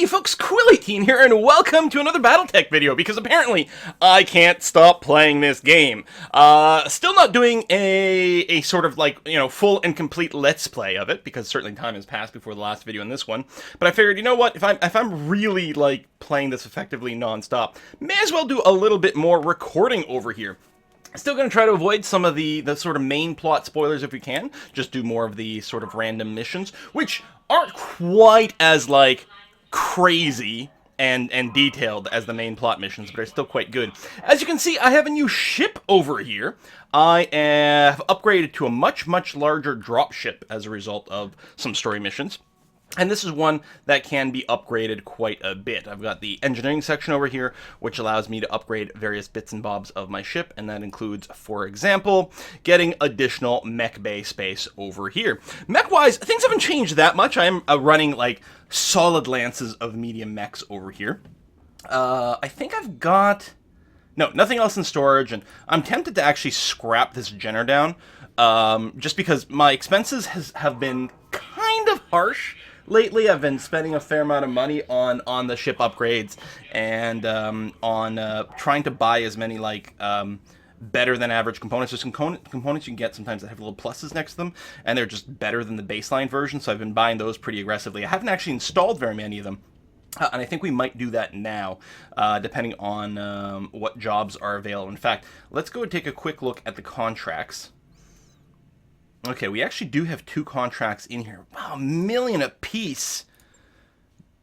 Hey folks, Quill18 here, and welcome to another BattleTech video, because apparently I can't stop playing this game. Still not doing a sort of like, full and complete Let's Play of it, because certainly time has passed before the last video in this one. But I figured, you know what, if I'm really, like, playing this effectively non-stop, may as well do a little bit more recording over here. Still going to try to avoid some of the sort of main plot spoilers if we can. Just do more of the sort of random missions, which aren't quite as, like, crazy and detailed as the main plot missions, but are still quite good. As you can see, I have a new ship over here. I have upgraded to a much larger drop ship as a result of some story missions. And this is one that can be upgraded quite a bit. I've got the engineering section over here, which allows me to upgrade various bits and bobs of my ship, and that includes, for example, getting additional mech bay space over here. Mech-wise, things haven't changed that much. I'm running, like, solid lances of medium mechs over here. I think I've got... No, nothing else in storage, and I'm tempted to actually scrap this Jenner down, just because my expenses have been kind of harsh. Lately, I've been spending a fair amount of money on the ship upgrades and on trying to buy as many, like, better than average components. There's components you can get sometimes that have little pluses next to them, and they're just better than the baseline version, so I've been buying those pretty aggressively. I haven't actually installed very many of them, and I think we might do that now, depending on what jobs are available. In fact, let's go and take a quick look at the contracts. Okay, we actually do have two contracts in here. Wow, $1 million a piece.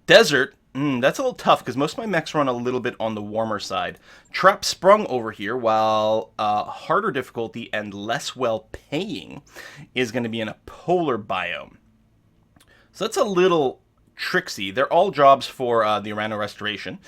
Desert, that's a little tough, because most of my mechs run a little bit on the warmer side. Trap Sprung over here, while harder difficulty and less well-paying, is going to be in a polar biome. So that's a little tricksy. They're all jobs for the Urano Restoration,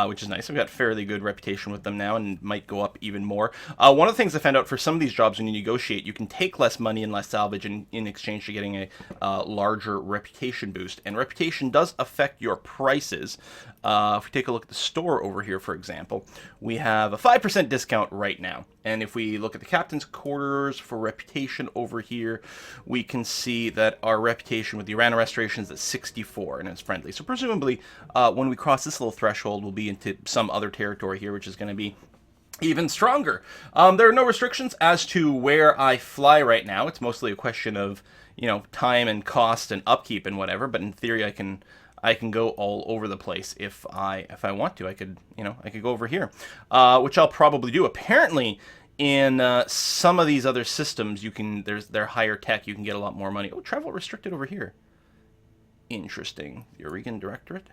which is nice. I've got fairly good reputation with them now, and might go up even more. One of the things I found out for some of these jobs, when you negotiate, you can take less money and less salvage in exchange for getting a larger reputation boost. And reputation does affect your prices. If we take a look at the store over here, for example, we have a 5% discount right now. And if we look at the captain's quarters for reputation over here, we can see that our reputation with the Urano Restoration is at 64, and it's friendly. So presumably, when we cross this little threshold, we'll be into some other territory here, which is going to be even stronger. There are no restrictions as to where I fly right now. It's mostly a question of, time and cost and upkeep and whatever. But in theory, I can go all over the place if I want to. I could go over here, which I'll probably do. Apparently, in some of these other systems, they're higher tech. You can get a lot more money. Oh, travel restricted over here. Interesting. The Oregon Directorate.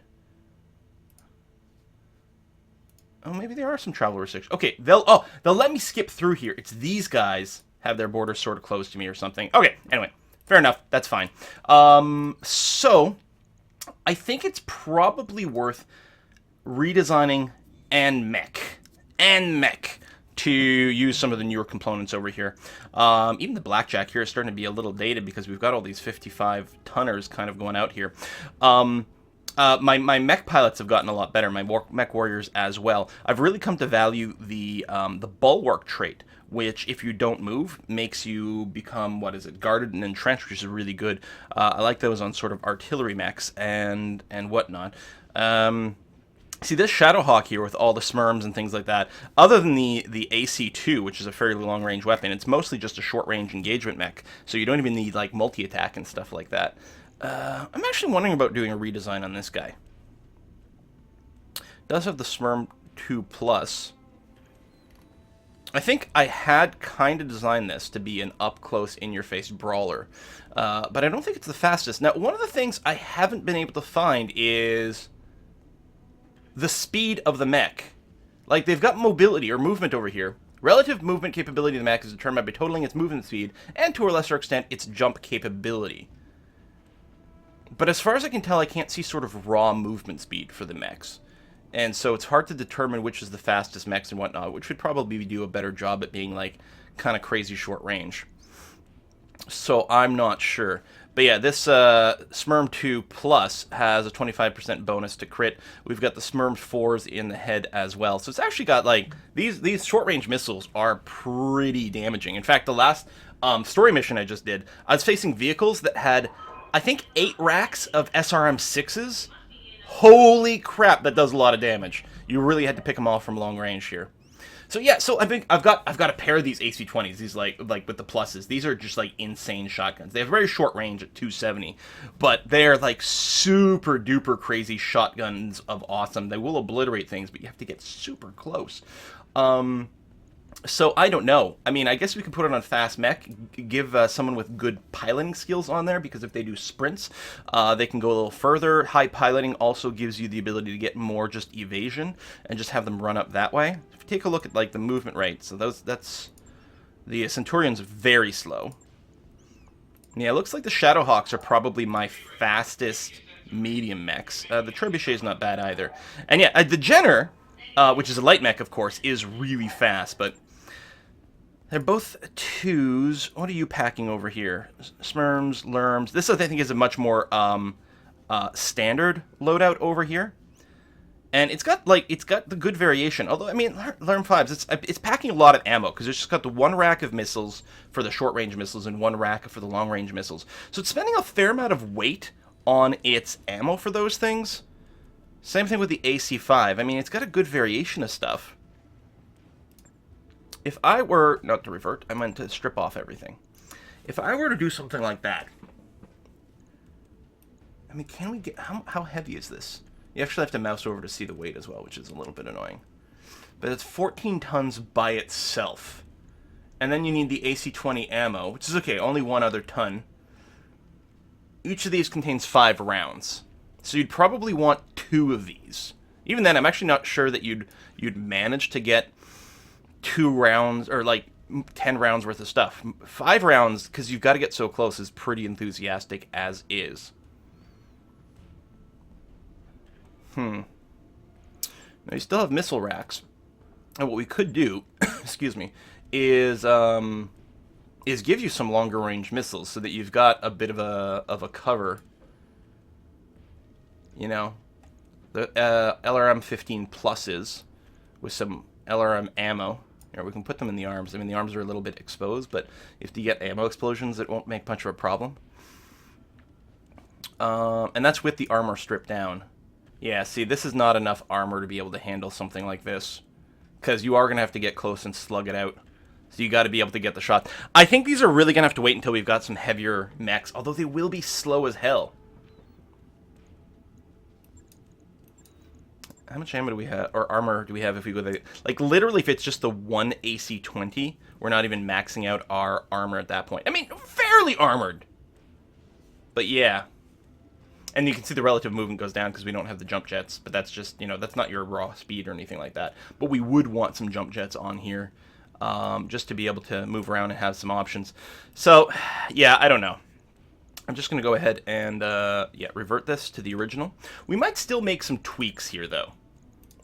Oh, maybe there are some travel restrictions. Okay, they'll let me skip through here. It's these guys have their borders sort of closed to me or something. Okay, anyway, fair enough. That's fine. So I think it's probably worth redesigning and mech to use some of the newer components over here. Even the Blackjack here is starting to be a little dated because we've got all these 55 tonners kind of going out here. My mech pilots have gotten a lot better, my mech warriors as well. I've really come to value the bulwark trait, which, if you don't move, makes you become, guarded and entrenched, which is really good. I like those on sort of artillery mechs and whatnot. See, this Shadowhawk here with all the Smurms and things like that, other than the AC-2, which is a fairly long-range weapon, it's mostly just a short-range engagement mech, so you don't even need, like, multi-attack and stuff like that. I'm actually wondering about doing a redesign on this guy. It does have the Smurm 2+. I think I had kind of designed this to be an up-close, in-your-face brawler, but I don't think it's the fastest. Now, one of the things I haven't been able to find is the speed of the mech. Like, they've got mobility or movement over here. Relative movement capability of the mech is determined by totaling its movement speed and, to a lesser extent, its jump capability. But as far as I can tell, I can't see sort of raw movement speed for the mechs. And so it's hard to determine which is the fastest mechs and whatnot, which would probably do a better job at being, like, kind of crazy short range. So I'm not sure. But yeah, this Smurm 2 Plus has a 25% bonus to crit. We've got the Smurm 4s in the head as well. So it's actually got, like, these short-range missiles are pretty damaging. In fact, the last story mission I just did, I was facing vehicles that had, I think, 8 racks of SRM-6s, Holy crap, that does a lot of damage. You really had to pick them off from long range here. So yeah, so I think I've got a pair of these AC-20s. These like with the pluses. These are just like insane shotguns. They have very short range at 270, but they're like super duper crazy shotguns of awesome. They will obliterate things, but you have to get super close. So I don't know. I mean, I guess we could put it on fast mech, give someone with good piloting skills on there, because if they do sprints, they can go a little further. High piloting also gives you the ability to get more just evasion and just have them run up that way. If you take a look at like the movement rate, so that's the Centurion's very slow. Yeah, it looks like the Shadowhawks are probably my fastest medium mechs. The Trebuchet's not bad either. And yeah, the Jenner, which is a light mech, of course, is really fast, but they're both 2s. What are you packing over here? Smerms, Lerms. This, I think, is a much more standard loadout over here. And it's got the good variation. Although, I mean, Lerm 5s, it's packing a lot of ammo, because it's just got the one rack of missiles for the short-range missiles and one rack for the long-range missiles. So it's spending a fair amount of weight on its ammo for those things. Same thing with the AC-5. I mean, it's got a good variation of stuff. If I were, not to revert, I meant to strip off everything. If I were to do something like that, I mean, can we get, how heavy is this? You actually have to mouse over to see the weight as well, which is a little bit annoying. But it's 14 tons by itself. And then you need the AC-20 ammo, which is okay, only one other ton. Each of these contains 5 rounds. So you'd probably want 2 of these. Even then, I'm actually not sure that you'd manage to get 2 rounds, or like 10 rounds worth of stuff. 5 rounds, because you've got to get so close, is pretty enthusiastic as is. Now you still have missile racks. And what we could do, excuse me, is give you some longer range missiles so that you've got a bit of a cover. You know, the LRM 15 pluses with some LRM ammo. Here, we can put them in the arms. I mean, the arms are a little bit exposed, but if you get ammo explosions, it won't make much of a problem. And that's with the armor stripped down. Yeah, see, this is not enough armor to be able to handle something like this, because you are going to have to get close and slug it out. So you got to be able to get the shot. I think these are really going to have to wait until we've got some heavier mechs, although they will be slow as hell. How much ammo do we have, or armor do we have if we go there? Like, literally, if it's just the one AC-20, we're not even maxing out our armor at that point. I mean, fairly armored. But yeah. And you can see the relative movement goes down because we don't have the jump jets, but that's just, you know, that's not your raw speed or anything like that. But we would want some jump jets on here, just to be able to move around and have some options. So, yeah, I don't know. I'm just going to go ahead and, yeah, revert this to the original. We might still make some tweaks here, though.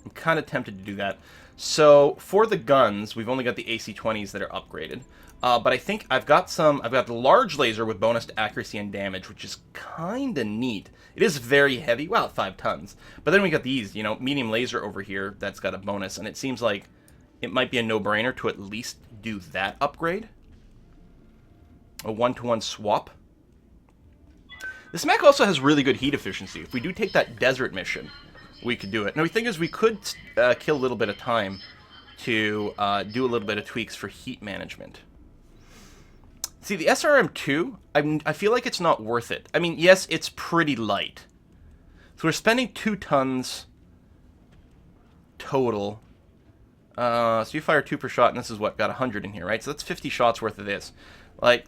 I'm kind of tempted to do that. So, for the guns, we've only got the AC-20s that are upgraded. But I think I've got the large laser with bonus to accuracy and damage, which is kind of neat. It is very heavy, well, 5 tons. But then we got these, you know, medium laser over here that's got a bonus, and it seems like it might be a no-brainer to at least do that upgrade. A 1-to-1 swap. This mech also has really good heat efficiency. If we do take that desert mission, we could do it. Now, the thing is, we could kill a little bit of time to do a little bit of tweaks for heat management. See, the SRM-2, I feel like it's not worth it. I mean, yes, it's pretty light. So we're spending 2 tons total. So you fire 2 per shot, and this is what, got 100 in here, right? So that's 50 shots worth of this. Like,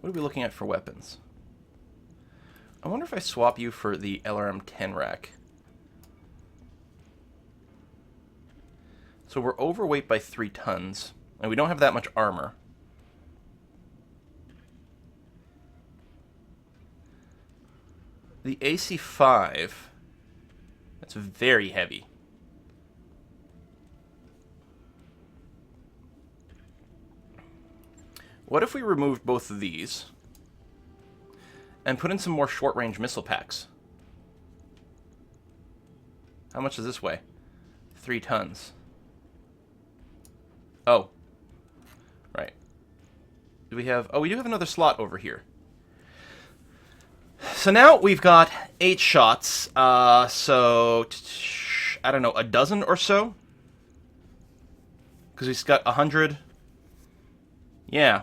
what are we looking at for weapons? I wonder if I swap you for the LRM-10 rack. So we're overweight by 3 tons, and we don't have that much armor. The AC-5, that's very heavy. What if we removed both of these and put in some more short-range missile packs? How much does this weigh? 3 tons. Oh. Right. Do we have... Oh, we do have another slot over here. So now we've got 8 shots. So... I don't know, a dozen or so? Because we've got 100. Yeah.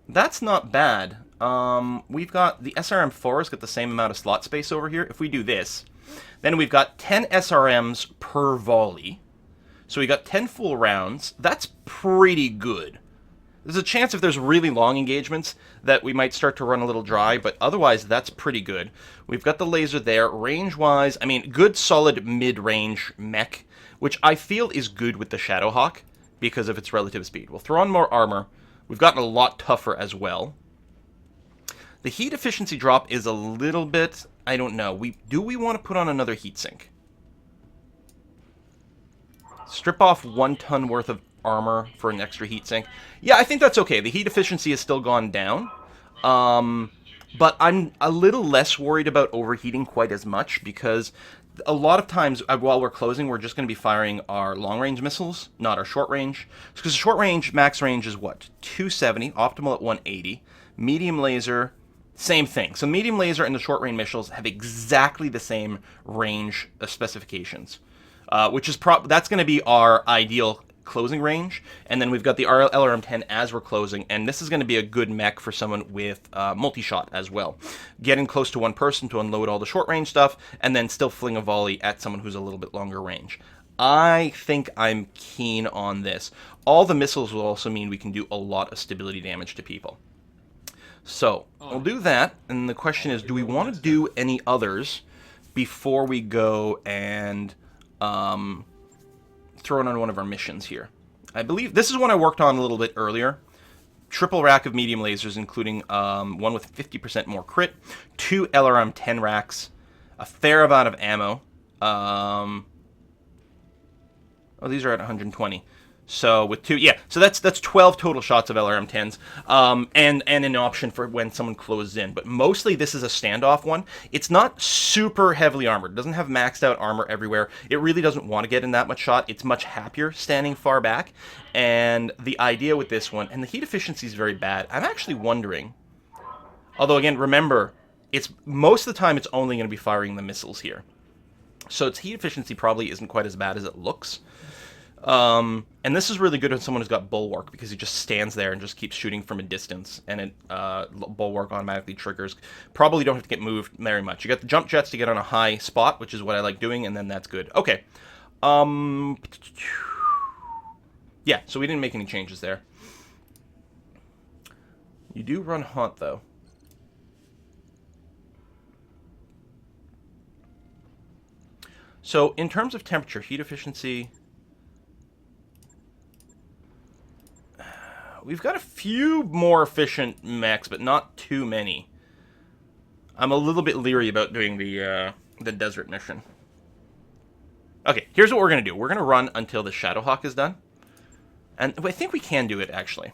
That's not bad. We've got the SRM4's got the same amount of slot space over here. If we do this, then we've got 10 SRMs per volley. So we got 10 full rounds. That's pretty good. There's a chance if there's really long engagements that we might start to run a little dry, but otherwise that's pretty good. We've got the laser there. Range-wise, I mean, good solid mid-range mech, which I feel is good with the Shadowhawk because of its relative speed. We'll throw on more armor. We've gotten a lot tougher as well. The heat efficiency drop is a little bit... I don't know. Do we want to put on another heatsink? Strip off 1 ton worth of armor for an extra heatsink. Yeah, I think that's okay. The heat efficiency has still gone down. But I'm a little less worried about overheating quite as much because a lot of times while we're closing, we're just going to be firing our long-range missiles, not our short-range. Because the short-range max range is what? 270, optimal at 180. Medium laser, same thing. So medium laser and the short-range missiles have exactly the same range specifications, which is that's going to be our ideal closing range. And then we've got the LRM-10 as we're closing, and this is going to be a good mech for someone with multi-shot as well. Getting close to one person to unload all the short-range stuff, and then still fling a volley at someone who's a little bit longer range. I think I'm keen on this. All the missiles will also mean we can do a lot of stability damage to people. So, we'll do that, and the question is, do we want to do any others before we go and throw it on one of our missions here? I believe this is one I worked on a little bit earlier. Triple rack of medium lasers, including one with 50% more crit, 2 LRM-10 racks, a fair amount of ammo. Oh, these are at 120. So with 2, yeah, so that's 12 total shots of LRM-10s, and an option for when someone closes in. But mostly this is a standoff one. It's not super heavily armored. It doesn't have maxed out armor everywhere. It really doesn't want to get in that much shot. It's much happier standing far back. And the idea with this one, and the heat efficiency is very bad. I'm actually wondering, although again, remember, it's most of the time it's only going to be firing the missiles here. So its heat efficiency probably isn't quite as bad as it looks. And this is really good when someone has got Bulwark, because he just stands there and just keeps shooting from a distance, and it Bulwark automatically triggers. Probably don't have to get moved very much. You got the jump jets to get on a high spot, which is what I like doing, and then that's good. Okay. Yeah, so we didn't make any changes there. You do run hot, though. So, in terms of temperature, heat efficiency... We've got a few more efficient mechs, but not too many. I'm a little bit leery about doing the desert mission. Okay, here's what we're going to do. We're going to run until the Shadowhawk is done. And I think we can do it, actually.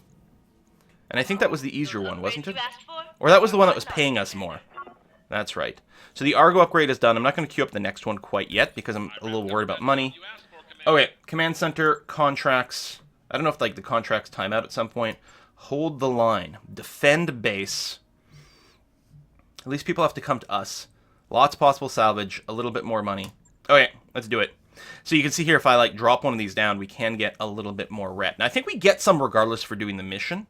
And I think that was the easier one, wasn't it? Or that was the one that was paying us more. That's right. So the Argo upgrade is done. I'm not going to queue up the next one quite yet, because I'm a little worried about money. Okay, Command Center, contracts... I don't know if like the contracts time out at some point. Hold the line. Defend base. At least people have to come to us. Lots possible salvage. A little bit more money. Okay, let's do it. So you can see here if I like drop one of these down, we can get a little bit more ret. Now I think we get some regardless for doing the mission.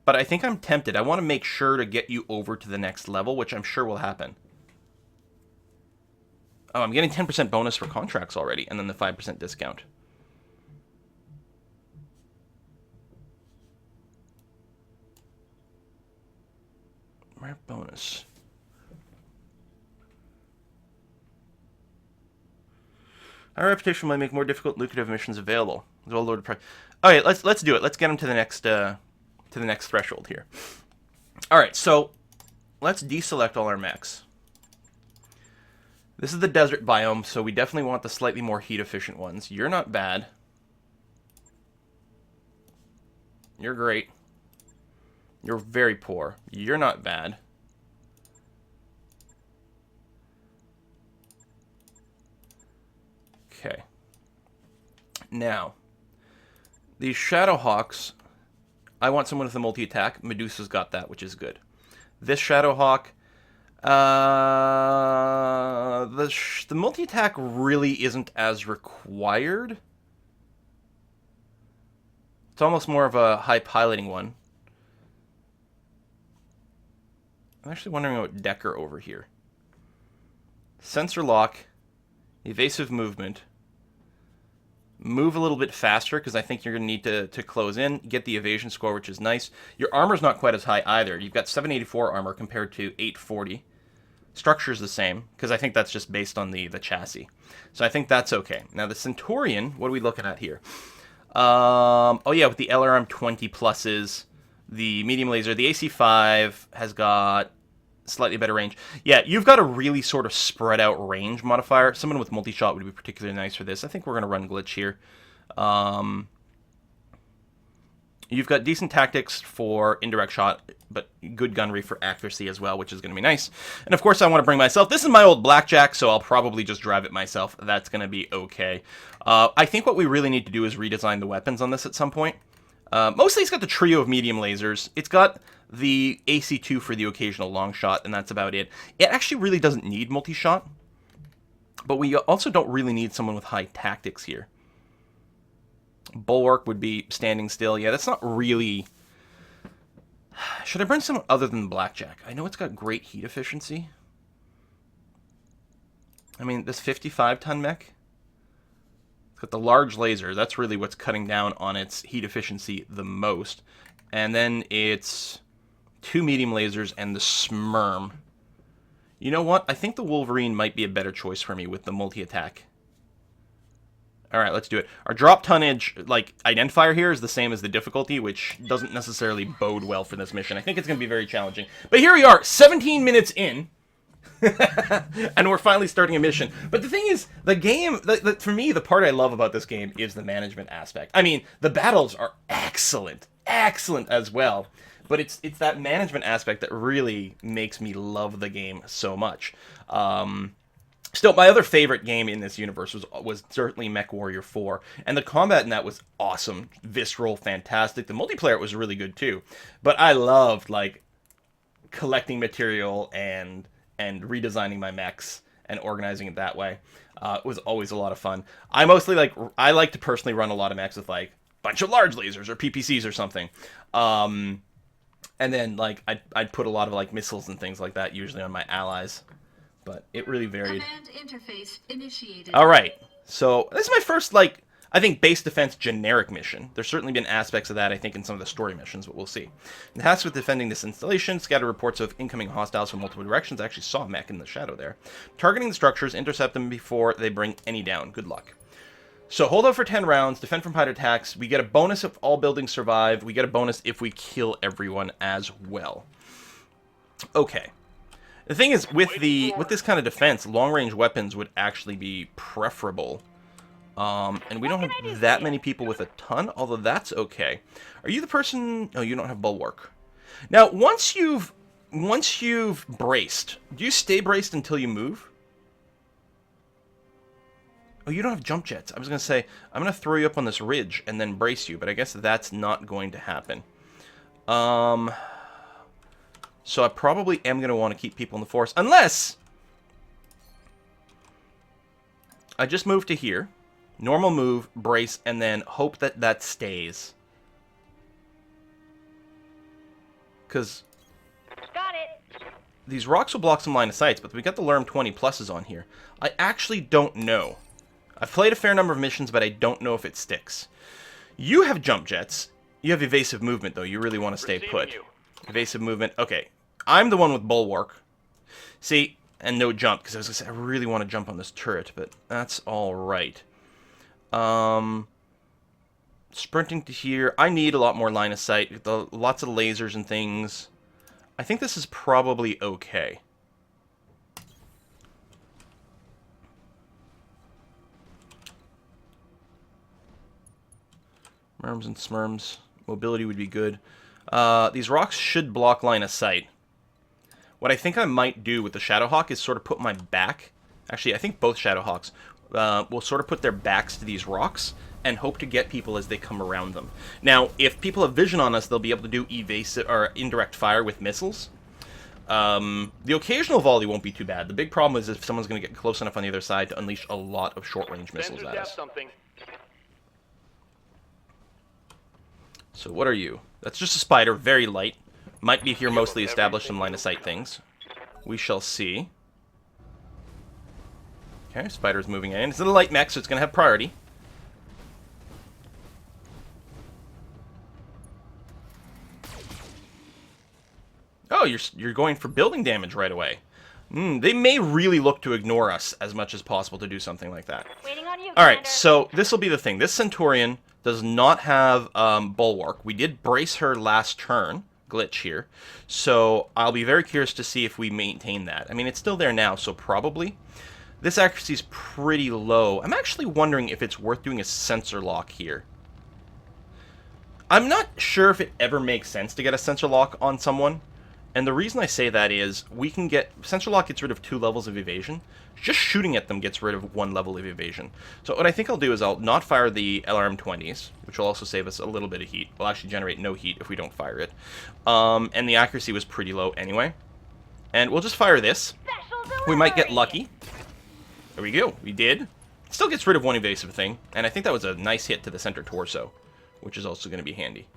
But I think I'm tempted. I want to make sure to get you over to the next level, which I'm sure will happen. Oh, I'm getting 10% bonus for contracts already, and then the 5% discount. Rare bonus. Our reputation might make more difficult lucrative missions available. Well, loaded price. All right, let's do it. Let's get them to the next threshold here. All right, so let's deselect all our mechs. This is the desert biome, so we definitely want the slightly more heat efficient ones. You're not bad. You're great. You're very poor. You're not bad. Okay. Now, These Shadowhawks, I want someone with a multi-attack. Medusa's got that, which is good. This Shadowhawk, the multi-attack really isn't as required. It's almost more of a high piloting one. I'm actually wondering about Decker over here. Sensor lock, evasive movement. Move a little bit faster, because I think you're going to need to close in. Get the evasion score, which is nice. Your armor's not quite as high either. You've got 784 armor compared to 840. Structure's the same, because I think that's just based on the chassis. So I think that's okay. Now the Centurion, what are we looking at here? Oh yeah, with the LRM 20 pluses, the medium laser, the AC5 has got slightly better range. Yeah, you've got a really sort of spread out range modifier. Someone with multi-shot would be particularly nice for this. I think we're going to run glitch here. You've got decent tactics for indirect shot, but good gunnery for accuracy as well, which is going to be nice. And of course, I want to bring myself. This is my old blackjack, so I'll probably just drive it myself. That's going to be okay. I think what we really need to do is redesign the weapons on this at some point. Mostly it's got the trio of medium lasers. It's got the AC2 for the occasional long shot, and that's about it. It actually really doesn't need multi-shot, but we also don't really need someone with high tactics here. Bulwark would be standing still. Yeah, that's not really... Should I bring someone other than Blackjack? I know it's got great heat efficiency. I mean, this 55-ton mech, it's got the large laser. That's really what's cutting down on its heat efficiency the most. And then it's 2 medium lasers and the Smurm. You know what? I think the Wolverine might be a better choice for me with the multi-attack. Alright, let's do it. Our drop tonnage, like, identifier here is the same as the difficulty, which doesn't necessarily bode well for this mission. I think it's going to be very challenging. But here we are, 17 minutes in, and we're finally starting a mission. But the thing is, the game, for me, the part I love about this game is the management aspect. I mean, the battles are excellent. Excellent as well. But it's that management aspect that really makes me love the game so much. Still, my other favorite game in this universe was certainly MechWarrior 4, and the combat in that was awesome, visceral, fantastic. The multiplayer was really good too, but I loved like collecting material and redesigning my mechs and organizing it that way. It was always a lot of fun. I like to personally run a lot of mechs with like a bunch of large lasers or PPCs or something. And then like I'd put a lot of like missiles and things like that usually on my allies. But it really varied. Command interface initiated. All right, so this is my first, like, I think base defense generic mission. There's certainly been aspects of that, I think, in some of the story missions, but we'll see. Tasked with defending this installation, scatter reports of incoming hostiles from multiple directions. I actually saw a mech in the shadow there. Targeting the structures, intercept them before they bring any down. Good luck. So hold out for 10 rounds, defend from hide attacks. We get a bonus if all buildings survive. We get a bonus if we kill everyone as well. Okay. The thing is, with this kind of defense, long-range weapons would actually be preferable. And we don't have that many people with a ton, although that's okay. Are you the person... No, you don't have Bulwark. Now, once you've braced, do you stay braced until you move? Oh, you don't have jump jets. I was going to say, I'm going to throw you up on this ridge and then brace you, but I guess that's not going to happen. So I probably am going to want to keep people in the forest, unless I just move to here, normal move, brace, and then hope that that stays. Because these rocks will block some line of sights, but we got the LRM 20 pluses on here. I actually don't know. I've played a fair number of missions, but I don't know if it sticks. You have jump jets. You have evasive movement, though. You really want to stay put. Evasive movement. Okay. I'm the one with Bulwark. See, and no jump, because I was going to say, I really want to jump on this turret, but that's alright. Sprinting to here. I need a lot more line of sight. Lots of lasers and things. I think this is probably okay. Merms and Smurms. Mobility would be good. These rocks should block line of sight. What I think I might do with the Shadowhawk is sort of put my back... Actually, I think both Shadowhawks will sort of put their backs to these rocks and hope to get people as they come around them. Now, if people have vision on us, they'll be able to do evasive or indirect fire with missiles. The occasional volley won't be too bad. The big problem is if someone's going to get close enough on the other side to unleash a lot of short-range missiles at us. So what are you? That's just a spider, very light. Might be here mostly established some line-of-sight things. We shall see. Okay, spider's moving in. It's a light mech, so it's going to have priority. Oh, you're going for building damage right away. They may really look to ignore us as much as possible to do something like that. Alright, so this will be the thing. This Centurion does not have Bulwark. We did brace her last turn, glitch here. So I'll be very curious to see if we maintain that. I mean, it's still there now, so probably. This accuracy is pretty low. I'm actually wondering if it's worth doing a sensor lock here. I'm not sure if it ever makes sense to get a sensor lock on someone. And the reason I say that is we can get... Sensor lock gets rid of 2 levels of evasion. Just shooting at them gets rid of 1 level of evasion. So what I think I'll do is I'll not fire the LRM-20s, which will also save us a little bit of heat. We'll actually generate no heat if we don't fire it. And the accuracy was pretty low anyway. And we'll just fire this. We might get lucky. There we go. We did. It still gets rid of 1 evasive thing. And I think that was a nice hit to the center torso, which is also going to be handy.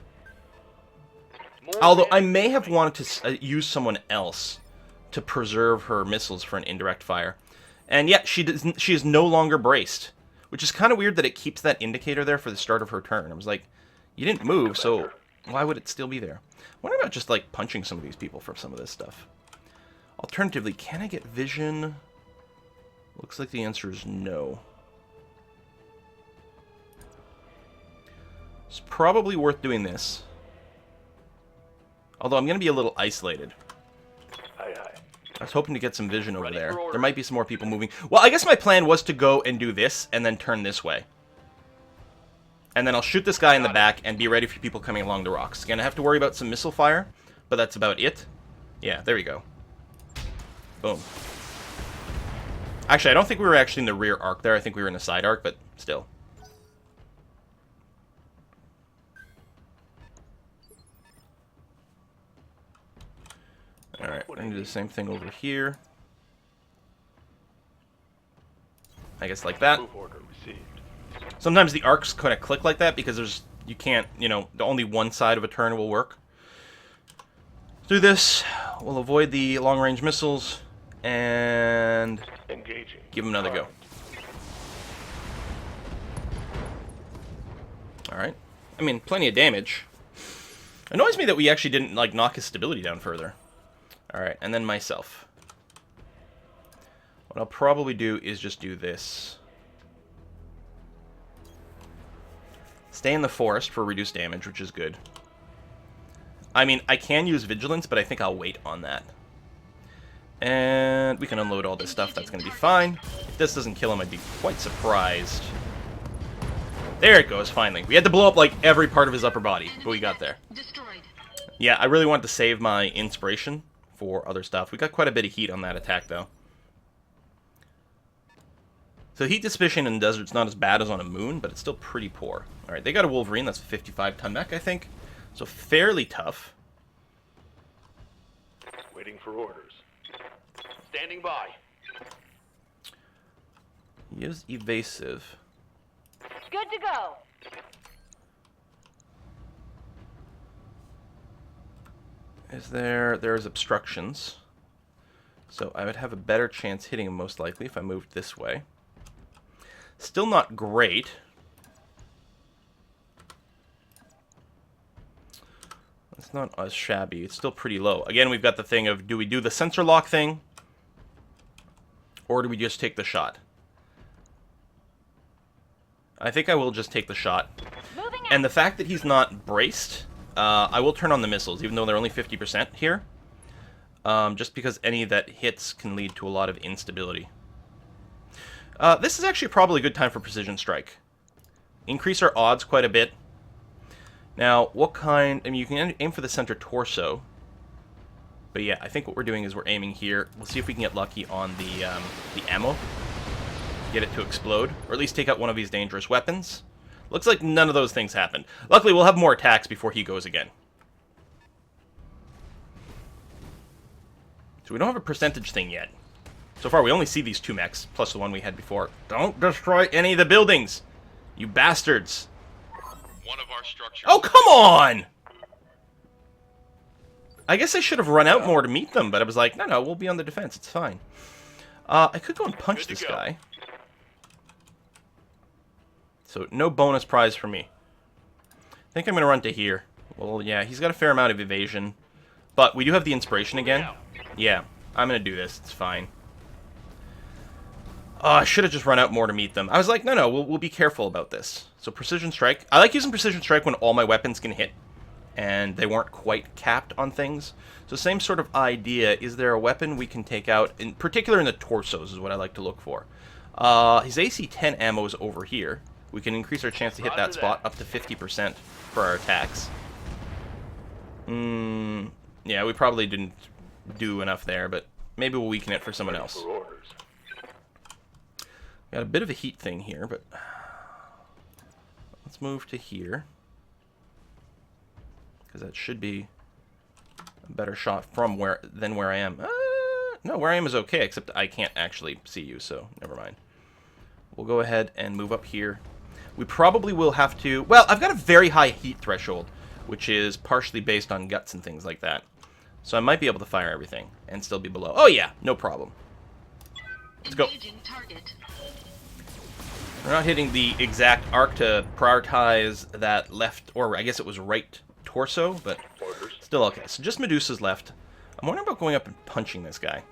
Although I may have wanted to use someone else to preserve her missiles for an indirect fire. And yet, she is no longer braced. Which is kind of weird that it keeps that indicator there for the start of her turn. I was like, you didn't move, so why would it still be there? I wonder about just, like, punching some of these people for some of this stuff. Alternatively, can I get vision? Looks like the answer is no. It's probably worth doing this. Although I'm going to be a little isolated. I was hoping to get some vision over there. There might be some more people moving. Well, I guess my plan was to go and do this, and then turn this way. And then I'll shoot this guy in the back, and be ready for people coming along the rocks. Gonna have to worry about some missile fire, but that's about it. Yeah, there we go. Boom. Actually, I don't think we were actually in the rear arc there. I think we were in the side arc, but still. Alright, we're going to do the same thing over here. I guess like that. Sometimes the arcs kind of click like that because you can't, only one side of a turn will work. Do this. We'll avoid the long-range missiles and give them another go. Alright. I mean, plenty of damage. It annoys me that we actually didn't, knock his stability down further. Alright, and then myself. What I'll probably do is just do this. Stay in the forest for reduced damage, which is good. I mean, I can use Vigilance, but I think I'll wait on that. And we can unload all this stuff. That's going to be fine. If this doesn't kill him, I'd be quite surprised. There it goes, finally. We had to blow up, every part of his upper body, but we got there. Yeah, I really wanted to save my inspiration for other stuff. We got quite a bit of heat on that attack, though. So heat dissipation in the desert's not as bad as on a moon, but it's still pretty poor. Alright, they got a Wolverine. That's a 55-ton mech, I think. So fairly tough. Waiting for orders. Standing by. He is evasive. Good to go. There's obstructions. So I would have a better chance hitting him most likely if I moved this way. Still not great. It's not as shabby. It's still pretty low. Again, we've got the thing of, do we do the sensor lock thing? Or do we just take the shot? I think I will just take the shot. And the fact that he's not braced, I will turn on the missiles, even though they're only 50% here. Just because any that hits can lead to a lot of instability. This is actually probably a good time for Precision Strike. Increase our odds quite a bit. Now, what kind... I mean, you can aim for the center torso. But yeah, I think what we're doing is we're aiming here. We'll see if we can get lucky on the ammo. Get it to explode. Or at least take out one of these dangerous weapons. Looks like none of those things happened. Luckily, we'll have more attacks before he goes again. So we don't have a percentage thing yet. So far, we only see these 2 mechs, plus the one we had before. Don't destroy any of the buildings, you bastards. One of our structures. Oh, come on! I guess I should have run out more to meet them, but I was like, no, we'll be on the defense. It's fine. I could go and punch this guy. So, no bonus prize for me. I think I'm going to run to here. Well, yeah, he's got a fair amount of evasion. But we do have the inspiration again. Yeah, I'm going to do this. It's fine. I should have just run out more to meet them. I was like, no, we'll be careful about this. So, precision strike. I like using precision strike when all my weapons can hit. And they weren't quite capped on things. So, same sort of idea. Is there a weapon we can take out? In particular in the torsos is what I like to look for. His AC 10 ammo is over here. We can increase our chance to hit that spot up to 50% for our attacks. Yeah, we probably didn't do enough there, but maybe we'll weaken it for someone else. Got a bit of a heat thing here, but let's move to here. Because that should be a better shot from than where I am. No, where I am is okay, except I can't actually see you, so never mind. We'll go ahead and move up here. We probably will have to... Well, I've got a very high heat threshold, which is partially based on guts and things like that. So I might be able to fire everything and still be below. Oh yeah, no problem. Let's go. Target. We're not hitting the exact arc to prioritize that left, or I guess it was right torso, but still okay. So just Medusa's left. I'm wondering about going up and punching this guy.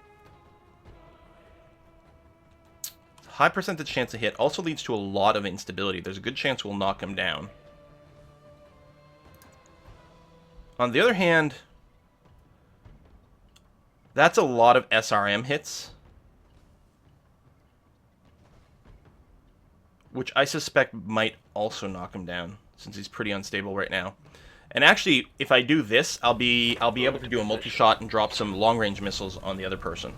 High percentage chance to hit also leads to a lot of instability. There's a good chance we'll knock him down. On the other hand, that's a lot of SRM hits, which I suspect might also knock him down, since he's pretty unstable right now. And actually, if I do this, I'll be able to do a multi-shot and drop some long-range missiles on the other person.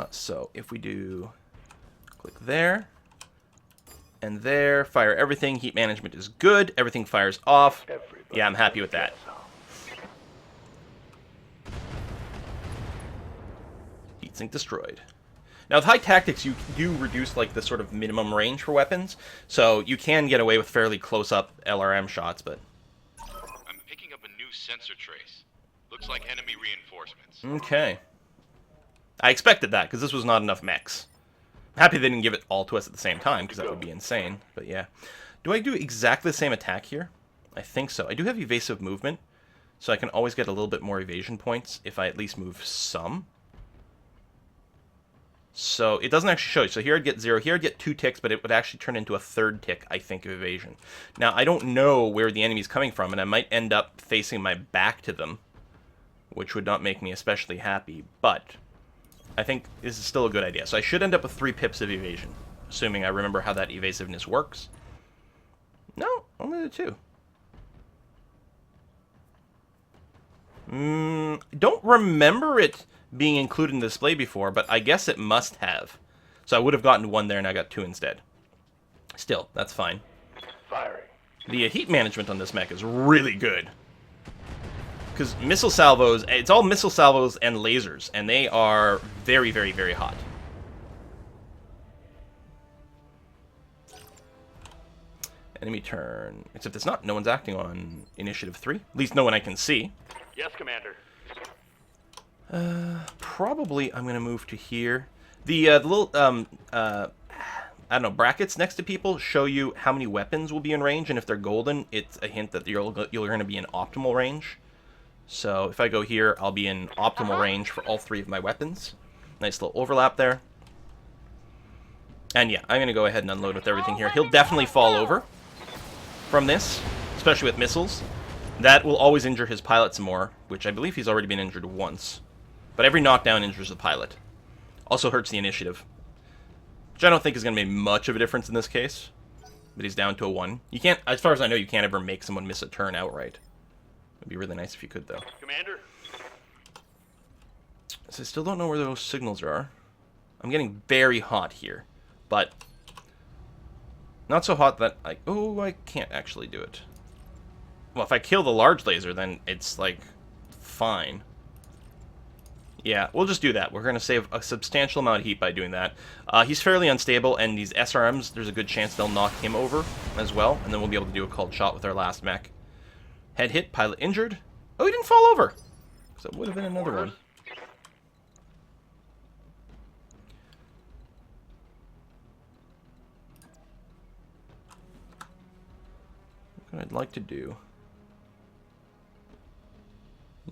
So if we do click there and there, fire everything. Heat management is good. Everything fires off. Yeah, I'm happy with that. Heatsink destroyed. Now, with high tactics, you do reduce like the sort of minimum range for weapons, so you can get away with fairly close-up LRM shots. But I'm picking up a new sensor trace. Looks like enemy reinforcements. okay. I expected that, because this was not enough mechs. I'm happy they didn't give it all to us at the same time, because that would be insane. But yeah. Do I do exactly the same attack here? I think so. I do have evasive movement, so I can always get a little bit more evasion points if I at least move some. So it doesn't actually show you. So here I'd get 0. Here I'd get 2 ticks, but it would actually turn into a 3rd tick, I think, of evasion. Now, I don't know where the enemy's coming from, and I might end up facing my back to them, which would not make me especially happy, but I think this is still a good idea. So I should end up with 3 pips of evasion, assuming I remember how that evasiveness works. No, only the 2. Don't remember it being included in the display before, but I guess it must have. So I would have gotten 1 there, and I got 2 instead. Still, that's fine. Firing. The heat management on this mech is really good. Because missile salvos, it's all missile salvos and lasers, and they are very, very, very hot. Enemy turn. Except it's not. No one's acting on Initiative 3. At least no one I can see. Yes, Commander. Probably I'm going to move to here. The little, I don't know, brackets next to people show you how many weapons will be in range, and if they're golden, it's a hint that you're going to be in optimal range. So if I go here, I'll be in optimal range for all 3 of my weapons. Nice little overlap there. And yeah, I'm going to go ahead and unload with everything here. He'll definitely fall over from this, especially with missiles. That will always injure his pilot some more, which I believe he's already been injured once. But every knockdown injures the pilot. Also hurts the initiative, which I don't think is going to make much of a difference in this case. But he's down to a 1. You can't, as far as I know, you can't ever make someone miss a turn outright. It'd be really nice if you could, though. Commander. So I still don't know where those signals are. I'm getting very hot here, but not so hot that I can't actually do it. Well, if I kill the large laser, then it's, like, fine. Yeah, we'll just do that. We're going to save a substantial amount of heat by doing that. He's fairly unstable, and these SRMs, there's a good chance they'll knock him over as well, and then we'll be able to do a cold shot with our last mech. Head hit, pilot injured. Oh, he didn't fall over! So it would have been another one. What I'd like to do...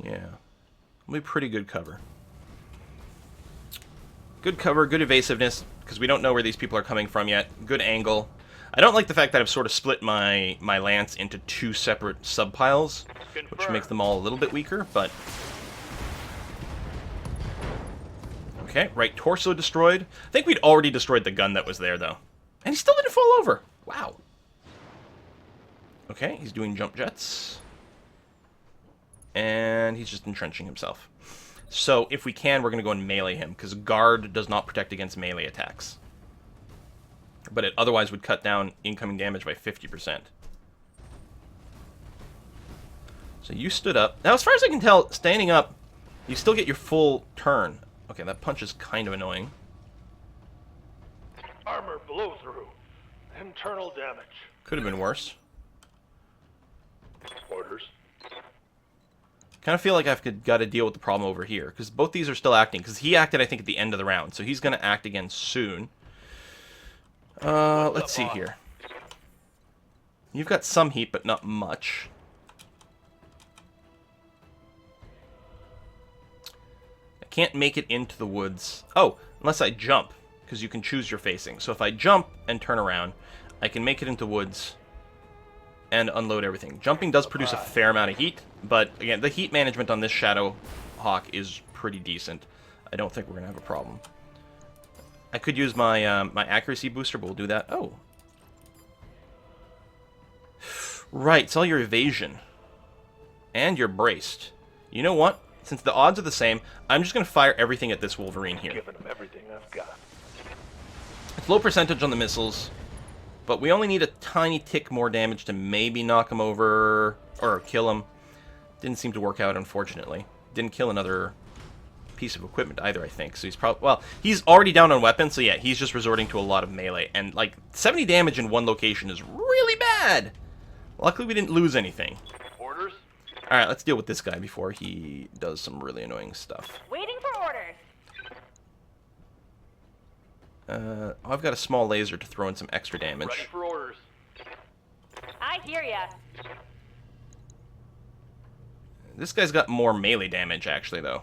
Yeah. It'll be pretty good cover. Good cover, good evasiveness, because we don't know where these people are coming from yet. Good angle. I don't like the fact that I've sort of split my lance into two separate subpiles, which makes them all a little bit weaker, but... Okay, right torso destroyed. I think we'd already destroyed the gun that was there, though. And he still didn't fall over. Wow. Okay, he's doing jump jets. And he's just entrenching himself. So, if we can, we're going to go and melee him, because guard does not protect against melee attacks. But it otherwise would cut down incoming damage by 50%. So you stood up. Now, as far as I can tell, standing up, you still get your full turn. Okay, that punch is kind of annoying. Armor blow through. Internal damage. Could have been worse. Orders. Kind of feel like I've got to deal with the problem over here, because both these are still acting, because he acted, I think, at the end of the round, so he's going to act again soon. Let's see here. You've got some heat, but not much. I can't make it into the woods. Oh, unless I jump, because you can choose your facing. So if I jump and turn around, I can make it into woods and unload everything. Jumping does produce a fair amount of heat, but again, the heat management on this Shadow Hawk is pretty decent. I don't think we're going to have a problem. I could use my my accuracy booster, but we'll do that. Oh. Right, it's all your evasion. And you're braced. You know what? Since the odds are the same, I'm just going to fire everything at this Wolverine here. Giving him everything I've got. It's low percentage on the missiles, but we only need a tiny tick more damage to maybe knock him over, or kill him. Didn't seem to work out, unfortunately. Didn't kill another piece of equipment either, I think. So he's probably... Well, he's already down on weapons, so yeah, he's just resorting to a lot of melee. And, like, 70 damage in one location is really bad! Luckily, we didn't lose anything. Orders. Alright, let's deal with this guy before he does some really annoying stuff. Waiting for orders. I've got a small laser to throw in some extra damage. Ready for orders. I hear ya. This guy's got more melee damage, actually, though.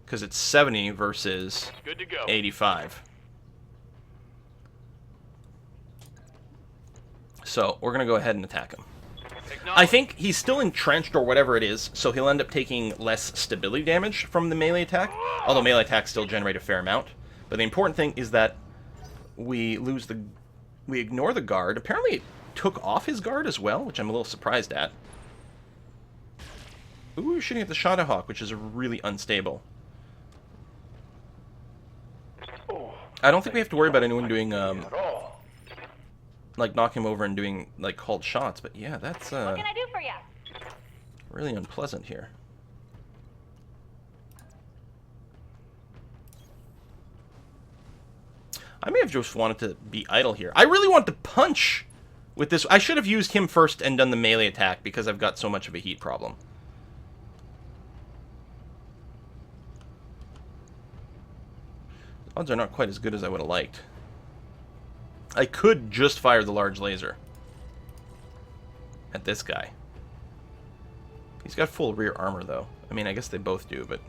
Because it's 70 versus Good to go. 85. So, we're going to go ahead and attack him. I think he's still entrenched or whatever it is, so he'll end up taking less stability damage from the melee attack. Although melee attacks still generate a fair amount. But the important thing is that we ignore the guard. Apparently it took off his guard as well, which I'm a little surprised at. Ooh, we're shooting at the Shadow Hawk, which is really unstable. I don't think we have to worry about anyone doing, like, knock him over and doing, like, called shots, but yeah, that's, What can I do for ya? really unpleasant here. I may have just wanted to be idle here. I really want to punch with this. I should have used him first and done the melee attack because I've got so much of a heat problem. Odds are not quite as good as I would have liked. I could just fire the large laser at this guy. He's got full rear armor, though. I mean, I guess they both do, but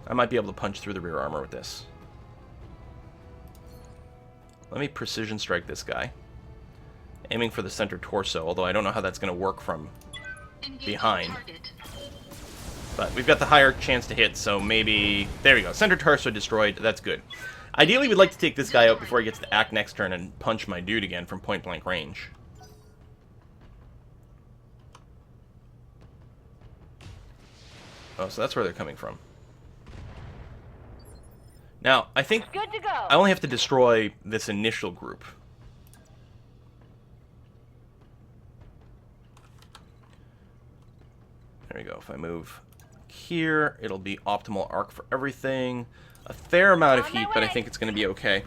I might be able to punch through the rear armor with this. Let me precision strike this guy. Aiming for the center torso, although I don't know how that's going to work from behind. But we've got the higher chance to hit, so maybe... There we go. Center torso destroyed. That's good. Ideally, we'd like to take this guy out before he gets to act next turn and punch my dude again from point-blank range. Oh, so that's where they're coming from. Now, I think Good to go. I only have to destroy this initial group. There we go. If I move here, it'll be optimal arc for everything. A fair amount of On my heat, but I way. think it's going to be okay.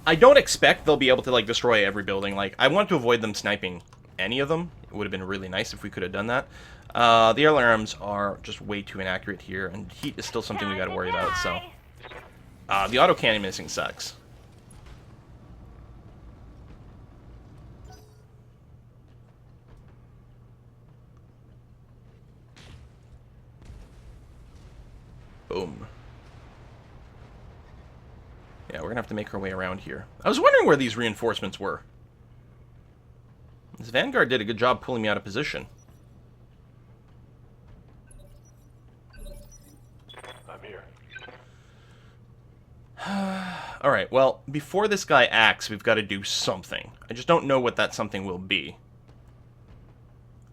I don't expect they'll be able to, like, destroy every building. Like, I want to avoid them sniping any of them. It would have been really nice if we could have done that. The alarms are just way too inaccurate here, and heat is still something we got to worry about, so... the autocannon missing sucks. Boom. Yeah, we're gonna have to make our way around here. I was wondering where these reinforcements were. This Vanguard did a good job pulling me out of position. I'm here. Alright, well, before this guy acts, we've got to do something. I just don't know what that something will be.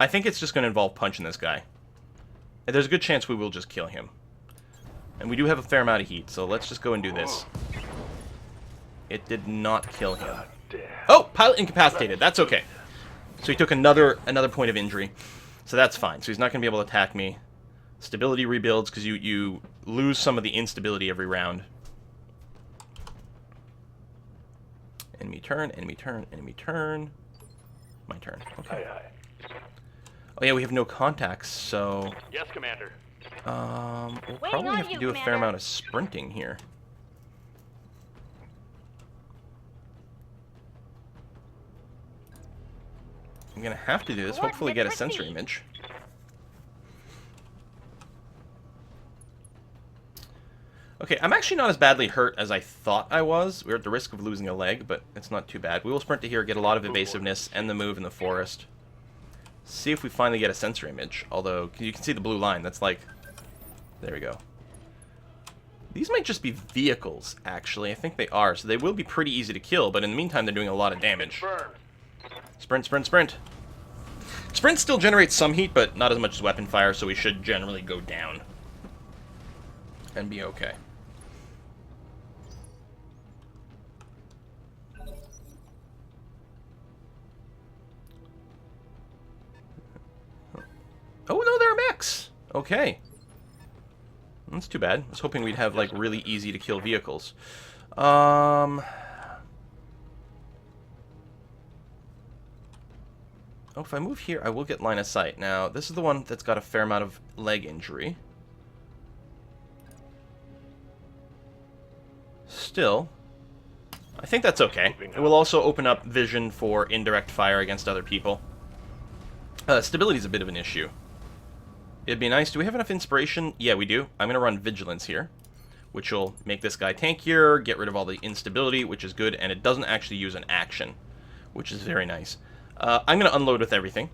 I think it's just going to involve punching this guy. And there's a good chance we will just kill him. And we do have a fair amount of heat, so let's just go and do this. It did not kill him. God damn. Oh, pilot incapacitated. That's okay. So he took another point of injury. So that's fine. So he's not going to be able to attack me. Stability rebuilds, because you lose some of the instability every round. Enemy turn, enemy turn, enemy turn. My turn. Okay. Aye, aye. Oh yeah, we have no contacts, so... Yes, Commander. We'll Waiting probably on have to you, do a fair Commander. amount of sprinting here. I'm gonna have to do this, hopefully get a sensor image. Okay, I'm actually not as badly hurt as I thought I was. We're at the risk of losing a leg, but it's not too bad. We will sprint to here, get a lot of evasiveness, and the move in the forest. See if we finally get a sensor image. Although, you can see the blue line. That's like... There we go. These might just be vehicles, actually. I think they are, so they will be pretty easy to kill, but in the meantime, they're doing a lot of damage. Confirmed. Sprint, sprint, sprint. Sprint still generates some heat, but not as much as weapon fire, so we should generally go down. And be okay. Oh, no, there are mechs! Okay. That's too bad. I was hoping we'd have, like, really easy to kill vehicles. Oh, if I move here, I will get line of sight. Now, this is the one that's got a fair amount of leg injury. Still, I think that's okay. It will also open up vision for indirect fire against other people. Stability is a bit of an issue. It'd be nice. Do we have enough inspiration? Yeah, we do. I'm going to run vigilance here, which will make this guy tankier, get rid of all the instability, which is good, and it doesn't actually use an action, which is very nice. I'm going to unload with everything.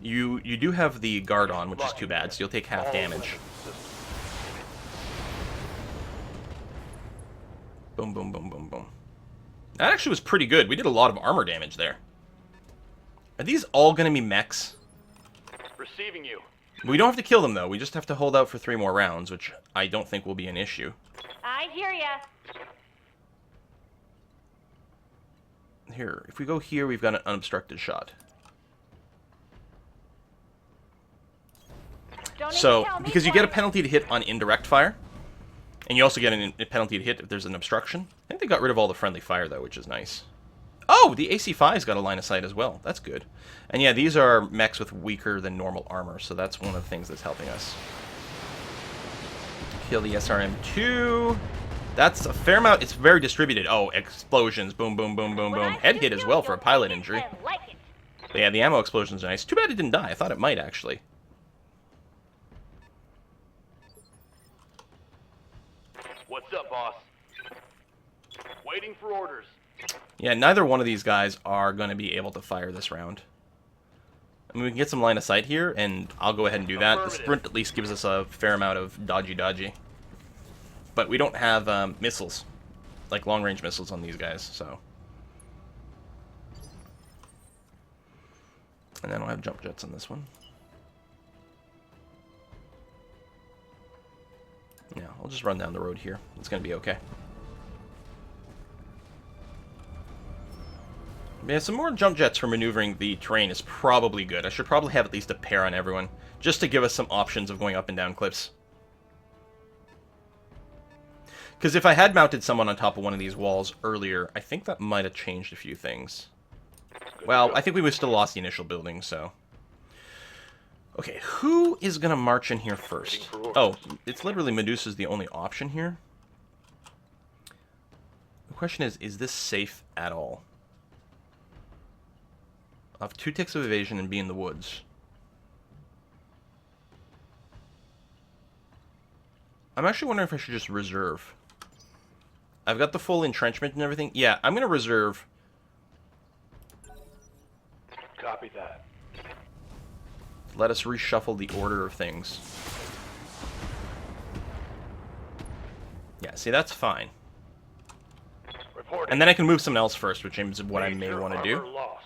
You do have the guard on, which is too bad, so you'll take half damage. Boom, boom, boom, boom, boom. That actually was pretty good. We did a lot of armor damage there. Are these all going to be mechs? Receiving you. We don't have to kill them, though. We just have to hold out for 3 more rounds, which I don't think will be an issue. I hear ya. Here, if we go here, we've got an unobstructed shot. Don't So, even tell me because you get a twice. penalty to hit on indirect fire, and you also get a penalty to hit if there's an obstruction. I think they got rid of all the friendly fire, though, which is nice. Oh, the AC-5's got a line of sight as well. That's good. And yeah, these are mechs with weaker than normal armor, so that's one of the things that's helping us. Kill the SRM-2. That's a fair amount. It's very distributed. Oh, explosions. Boom, boom, boom, boom, When boom. I Head shoot hit as you, well for a you'll pilot take it injury. and like it. But yeah, the ammo explosions are nice. Too bad it didn't die. I thought it might, actually. What's up, boss? Waiting for orders. Yeah, neither one of these guys are going to be able to fire this round. I mean, we can get some line of sight here, and I'll go ahead and do that. The sprint at least gives us a fair amount of dodgy. But we don't have missiles, like long-range missiles on these guys, so... And then I'll have jump jets on this one. Yeah, I'll just run down the road here. It's going to be okay. Yeah, some more jump jets for maneuvering the terrain is probably good. I should probably have at least a pair on everyone, just to give us some options of going up and down cliffs. Because if I had mounted someone on top of one of these walls earlier, I think that might have changed a few things. Well, I think we would still lost the initial building, so... Okay, who is going to march in here first? Oh, it's literally Medusa's the only option here. The question is this safe at all? I'll have 2 ticks of evasion and be in the woods. I'm actually wondering if I should just reserve. I've got the full entrenchment and everything. Yeah, I'm going to reserve. Copy that. Let us reshuffle the order of things. Yeah, see, that's fine. Reporting. And then I can move someone else first, which is what I may want to do. Armor loss.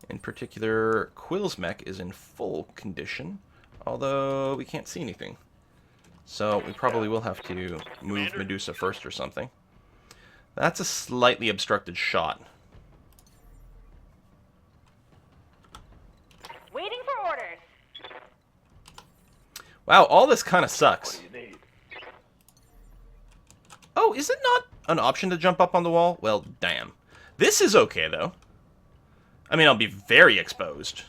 In particular, Quill's mech is in full condition, although we can't see anything. So we probably will have to move Medusa first or something. That's a slightly obstructed shot. Waiting for orders. Wow, all this kind of sucks. What do you need? Oh, is it not an option to jump up on the wall? Well, damn. This is okay, though. I mean, I'll be very exposed.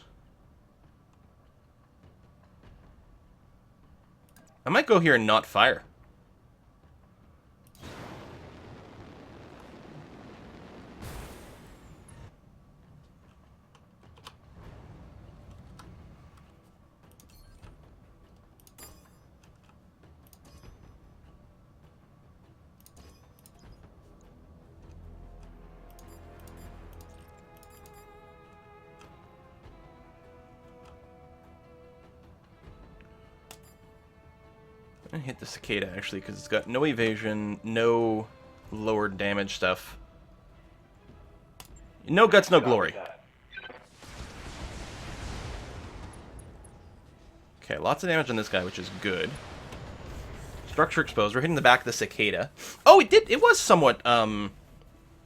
I might go here and not fire. I'm gonna hit the cicada actually because it's got no evasion, no lower damage stuff. No guts, no glory. Okay, lots of damage on this guy, which is good. Structure exposed. We're hitting the back of the cicada. Oh, it did. It was somewhat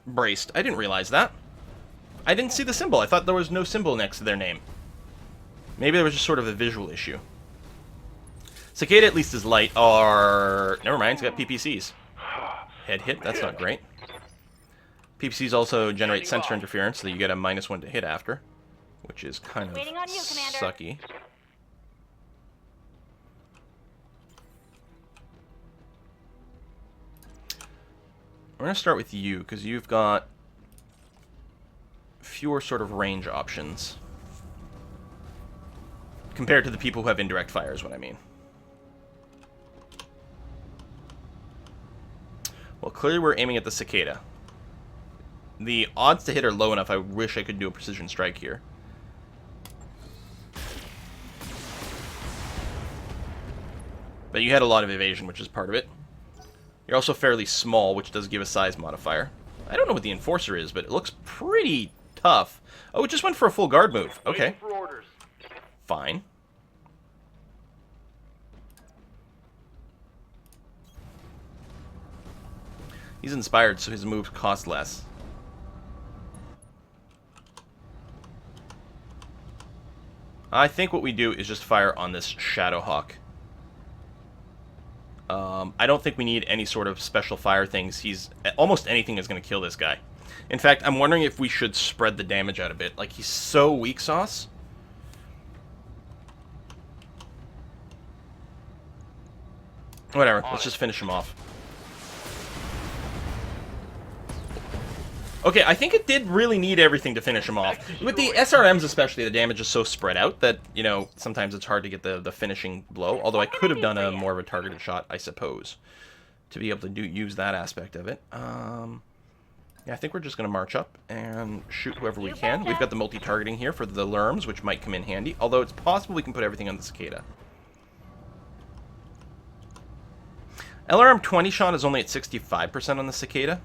braced. I didn't realize that. I didn't see the symbol. I thought there was no symbol next to their name. Maybe there was just sort of a visual issue. Cicada at least is light. Or never mind. It's got PPCs. Head hit. That's not great. PPCs also generate sensor interference, so you get a -1 to hit after, which is kind of Waiting on you, Commander. sucky. We're going to start with you, because you've got fewer sort of range options. Compared to the people who have indirect fire is what I mean. Well, clearly we're aiming at the cicada. The odds to hit are low enough, I wish I could do a precision strike here. But you had a lot of evasion, which is part of it. You're also fairly small, which does give a size modifier. I don't know what the Enforcer is, but it looks pretty tough. Oh, it just went for a full guard move. Okay. Waiting for orders. Fine. He's inspired, so his moves cost less. I think what we do is just fire on this Shadowhawk. I don't think we need any sort of special fire things. Almost anything is going to kill this guy. In fact, I'm wondering if we should spread the damage out a bit. Like, he's so weak sauce. Whatever, let's just finish him off. Okay, I think it did really need everything to finish him off. With the SRMs especially, the damage is so spread out that, you know, sometimes it's hard to get the finishing blow. Although I could have done a more of a targeted shot, I suppose, to be able to use that aspect of it. Yeah, I think we're just going to march up and shoot whoever we can. We've got the multi-targeting here for the Lerms, which might come in handy. Although it's possible we can put everything on the Cicada. LRM 20 shot is only at 65% on the Cicada.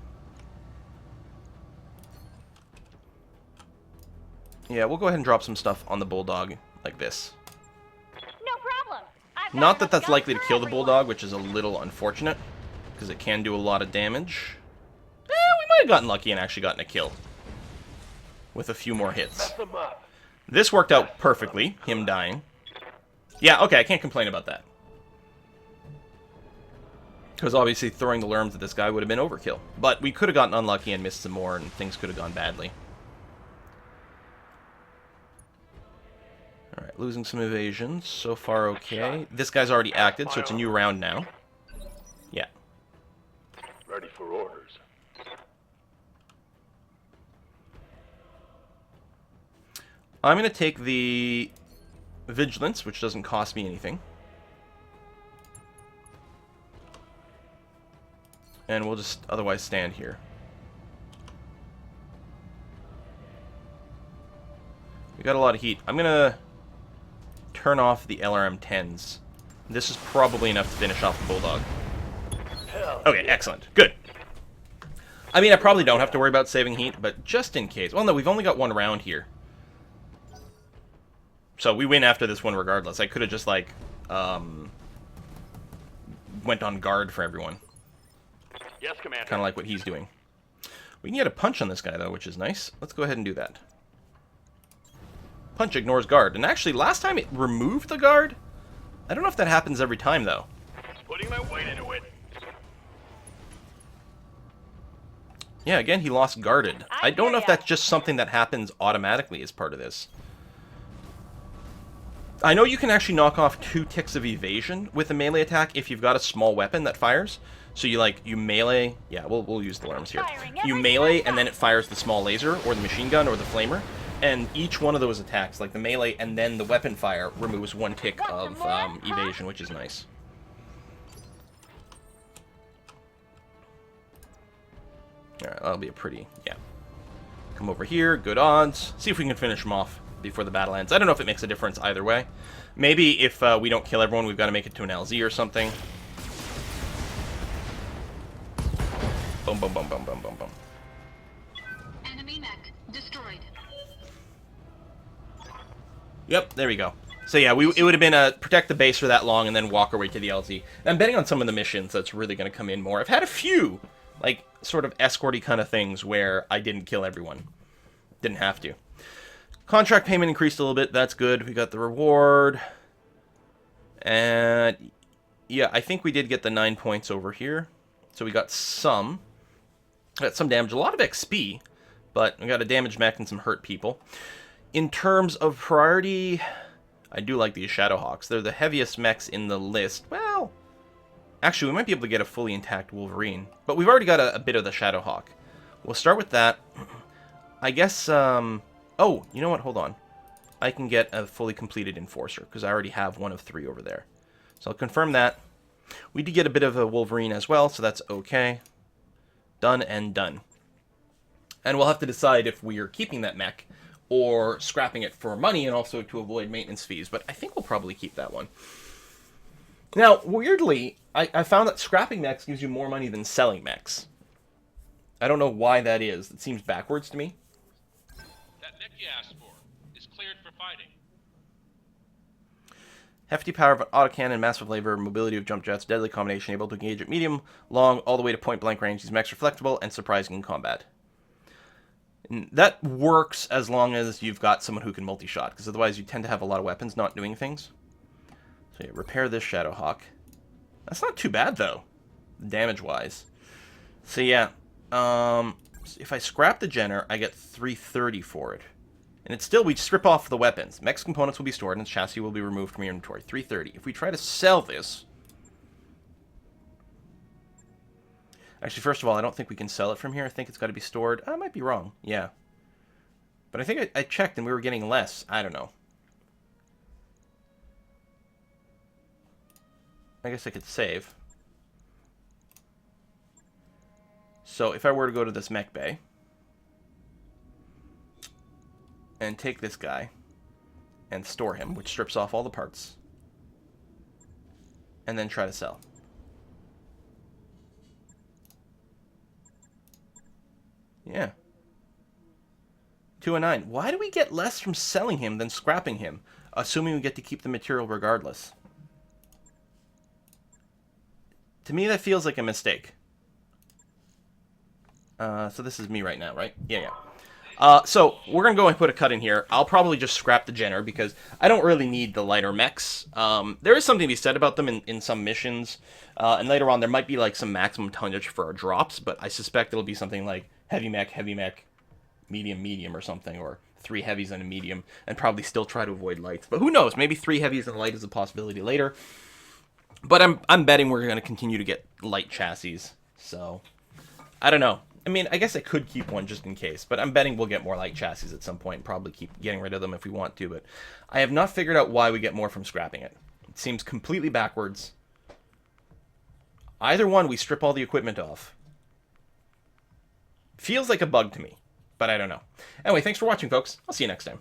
Yeah, we'll go ahead and drop some stuff on the Bulldog, like this. No problem. Not that that's likely to kill the Bulldog, which is a little unfortunate, because it can do a lot of damage. We might have gotten lucky and actually gotten a kill. with a few more hits. Mess them up. This worked out perfectly, him dying. Yeah, okay, I can't complain about that. Because obviously throwing the lerms at this guy would have been overkill. But we could have gotten unlucky and missed some more, and things could have gone badly. Alright, losing some evasions. So far okay. This guy's already acted, so it's a new round now. Yeah. Ready for orders. I'm going to take the Vigilance, which doesn't cost me anything. And we'll just otherwise stand here. We got a lot of heat. I'm going to turn off the LRM-10s. This is probably enough to finish off the Bulldog. Okay, excellent. Good. I mean, I probably don't have to worry about saving heat, but just in case. Well, no, we've only got one round here. So we win after this one regardless. I could have just, like, went on guard for everyone. Yes, Commander. Kind of like what he's doing. We can get a punch on this guy, though, which is nice. Let's go ahead and do that. Punch ignores guard. And actually, last time it removed the guard. I don't know if that happens every time, though. Putting my weight into it. Yeah, again, he lost guarded. I don't know if that's just something that happens automatically as part of this. I know you can actually knock off 2 ticks of evasion with a melee attack if you've got a small weapon that fires. So you melee... Yeah, we'll use the lerms here. You melee, and then it fires the small laser, or the machine gun, or the flamer. And each one of those attacks, like the melee and then the weapon fire, removes 1 tick of evasion, which is nice. Alright, that'll be a pretty... Yeah. Come over here, good odds. See if we can finish him off before the battle ends. I don't know if it makes a difference either way. Maybe if we don't kill everyone, we've got to make it to an LZ or something. Boom, boom, boom, boom, boom, boom, boom. Enemy mech destroyed. Yep, there we go. So yeah, it would have been protect the base for that long and then walk our way to the LZ. I'm betting on some of the missions that's really going to come in more. I've had a few, like, sort of escorty kind of things where I didn't kill everyone. Didn't have to. Contract payment increased a little bit. That's good. We got the reward. And yeah, I think we did get the 9 points over here. So we got some. Got some damage. A lot of XP. But we got a damaged mech and some hurt people. In terms of priority, I do like these Shadowhawks. They're the heaviest mechs in the list. Well, actually, we might be able to get a fully intact Wolverine. But we've already got a bit of the Shadowhawk. We'll start with that. I guess, oh, you know what? Hold on. I can get a fully completed Enforcer, because I already have one of 3 over there. So I'll confirm that. We did get a bit of a Wolverine as well, so that's okay. Done and done. And we'll have to decide if we are keeping that mech, or scrapping it for money, and also to avoid maintenance fees. But I think we'll probably keep that one. Now, weirdly, I found that scrapping mechs gives you more money than selling mechs. I don't know why that is. It seems backwards to me. That mech you asked for is cleared for fighting. Hefty power of an autocannon, massive labor, mobility of jump jets, deadly combination, able to engage at medium, long, all the way to point-blank range. These mechs are flexible and surprising in combat. And that works as long as you've got someone who can multi-shot, because otherwise you tend to have a lot of weapons not doing things. So yeah, repair this Shadowhawk. That's not too bad, though, damage-wise. So yeah, if I scrap the Jenner, I get 330 for it. And it's still, we strip off the weapons. Mech's components will be stored, and its chassis will be removed from your inventory. 330. If we try to sell this... Actually, first of all, I don't think we can sell it from here. I think it's got to be stored. I might be wrong. Yeah. But I think I checked, and we were getting less. I don't know. I guess I could save. So, if I were to go to this mech bay... and take this guy and store him, which strips off all the parts, and then try to sell. Yeah. 209. Why do we get less from selling him than scrapping him, assuming we get to keep the material regardless? To me, that feels like a mistake. So this is me right now, right? Yeah, yeah. So we're going to go and put a cut in here. I'll probably just scrap the Jenner because I don't really need the lighter mechs. There is something to be said about them in some missions. And later on, there might be like some maximum tonnage for our drops, but I suspect it'll be something like heavy mech, medium, medium or something, or 3 heavies and a medium, and probably still try to avoid lights. But who knows? Maybe 3 heavies and a light is a possibility later. But I'm betting we're going to continue to get light chassis. So, I don't know. I mean, I guess I could keep one just in case, but I'm betting we'll get more light chassis at some point and probably keep getting rid of them if we want to, but I have not figured out why we get more from scrapping it. It seems completely backwards. Either one, we strip all the equipment off. Feels like a bug to me, but I don't know. Anyway, thanks for watching, folks. I'll see you next time.